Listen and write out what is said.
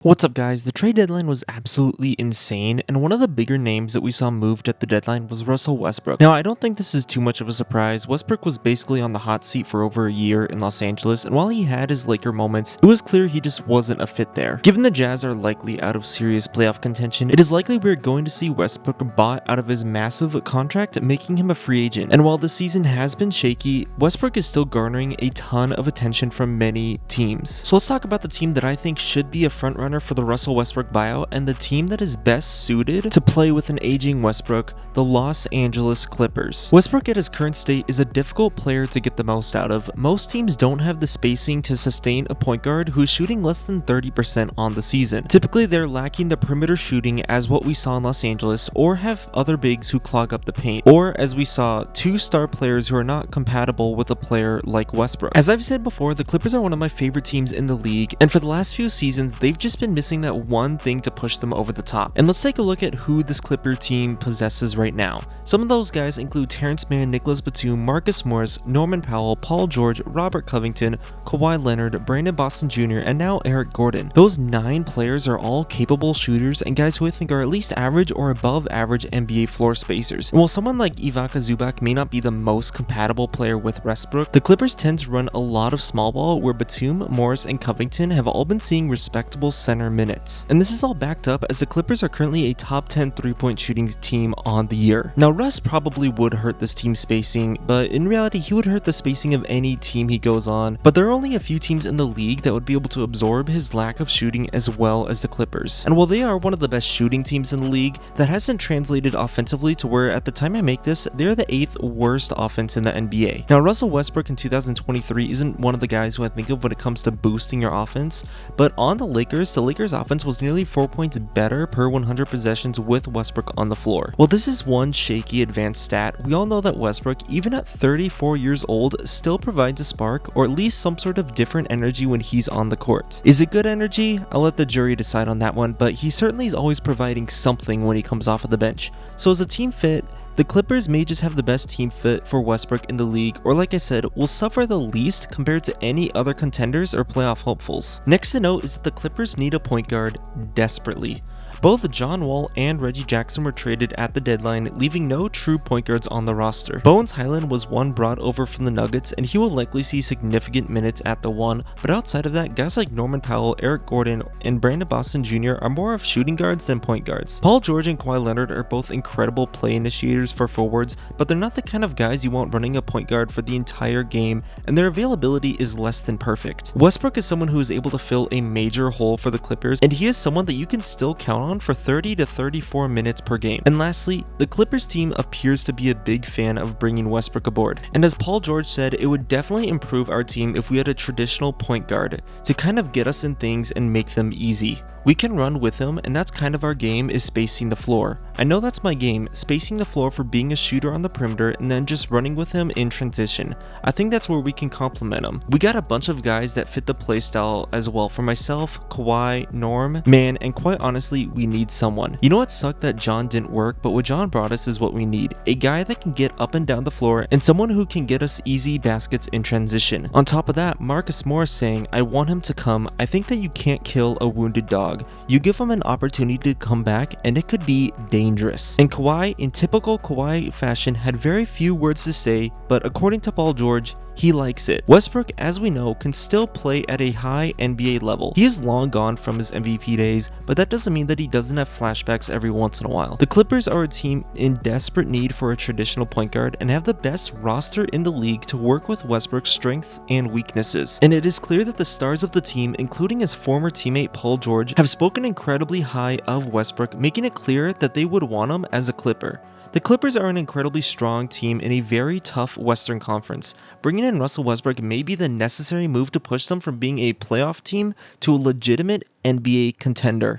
What's up guys, the trade deadline was absolutely insane, and one of the bigger names that we saw moved at the deadline was Russell Westbrook. Now I don't think this is too much of a surprise. Westbrook was basically on the hot seat for over a year in Los Angeles, and while he had his Laker moments, it was clear he just wasn't a fit there. Given the Jazz are likely out of serious playoff contention, it is likely we're going to see Westbrook bought out of his massive contract, making him a free agent. And while the season has been shaky, Westbrook is still garnering a ton of attention from many teams. So let's talk about the team that I think should be a frontrunner for the Russell Westbrook buyout, and the team that is best suited to play with an aging Westbrook, the Los Angeles Clippers. Westbrook at his current state is a difficult player to get the most out of. Most teams don't have the spacing to sustain a point guard who's shooting less than 30% on the season. Typically they're lacking the perimeter shooting as what we saw in Los Angeles, or have other bigs who clog up the paint, or as we saw, two star players who are not compatible with a player like Westbrook. As I've said before, the Clippers are one of my favorite teams in the league, and for the last few seasons they've just been missing that one thing to push them over the top. And let's take a look at who this Clipper team possesses right now. Some of those guys include Terrence Mann, Nicholas Batum, Marcus Morris, Norman Powell, Paul George, Robert Covington, Kawhi Leonard, Brandon Boston Jr., and now Eric Gordon. Those 9 players are all capable shooters and guys who I think are at least average or above average NBA floor spacers. And while someone like Ivica Zubac may not be the most compatible player with Westbrook, the Clippers tend to run a lot of small ball where Batum, Morris, and Covington have all been seeing respectable center minutes. And this is all backed up as the Clippers are currently a top 10 3-point shooting team on the year. Now Russ probably would hurt this team's spacing, but in reality he would hurt the spacing of any team he goes on, but there are only a few teams in the league that would be able to absorb his lack of shooting as well as the Clippers. And while they are one of the best shooting teams in the league, that hasn't translated offensively to where at the time I make this, they're the 8th worst offense in the NBA. Now Russell Westbrook in 2023 isn't one of the guys who I think of when it comes to boosting your offense, but on the Lakers offense was nearly 4 points better per 100 possessions with Westbrook on the floor. Well, this is one shaky advanced stat. We all know that Westbrook, even at 34 years old, still provides a spark or at least some sort of different energy when he's on the court. Is it good energy? I'll let the jury decide on that one, but he certainly is always providing something when he comes off of the bench. So as a team fit, the Clippers may just have the best team fit for Westbrook in the league, or like I said, will suffer the least compared to any other contenders or playoff hopefuls. Next to note is that the Clippers need a point guard desperately. Both John Wall and Reggie Jackson were traded at the deadline, leaving no true point guards on the roster. Bones Highland was one brought over from the Nuggets, and he will likely see significant minutes at the 1, but outside of that, guys like Norman Powell, Eric Gordon, and Brandon Boston Jr. are more of shooting guards than point guards. Paul George and Kawhi Leonard are both incredible play initiators for forwards, but they're not the kind of guys you want running a point guard for the entire game, and their availability is less than perfect. Westbrook is someone who is able to fill a major hole for the Clippers, and he is someone that you can still count on for 30 to 34 minutes per game. And lastly, the Clippers team appears to be a big fan of bringing Westbrook aboard. And as Paul George said, it would definitely improve our team if we had a traditional point guard to kind of get us in things and make them easy. We can run with him, and that's kind of our game, is spacing the floor. I know that's my game, spacing the floor for being a shooter on the perimeter and then just running with him in transition. I think that's where we can complement him. We got a bunch of guys that fit the playstyle as well. For myself, Kawhi, Norm, Man, and quite honestly, we need someone. You know what sucked that John didn't work, but what John brought us is what we need. A guy that can get up and down the floor and someone who can get us easy baskets in transition. On top of that, Marcus Morris saying, I want him to come. I think that you can't kill a wounded dog. You give him an opportunity to come back and it could be dangerous. And Kawhi, in typical Kawhi fashion, had very few words to say, but according to Paul George, he likes it. Westbrook, as we know, can still play at a high NBA level. He is long gone from his MVP days, but that doesn't mean that he doesn't have flashbacks every once in a while. The Clippers are a team in desperate need for a traditional point guard and have the best roster in the league to work with Westbrook's strengths and weaknesses. And it is clear that the stars of the team, including his former teammate Paul George, have spoken incredibly high of Westbrook, making it clear that they would want him as a Clipper. The Clippers are an incredibly strong team in a very tough Western Conference. Bringing in Russell Westbrook may be the necessary move to push them from being a playoff team to a legitimate NBA contender.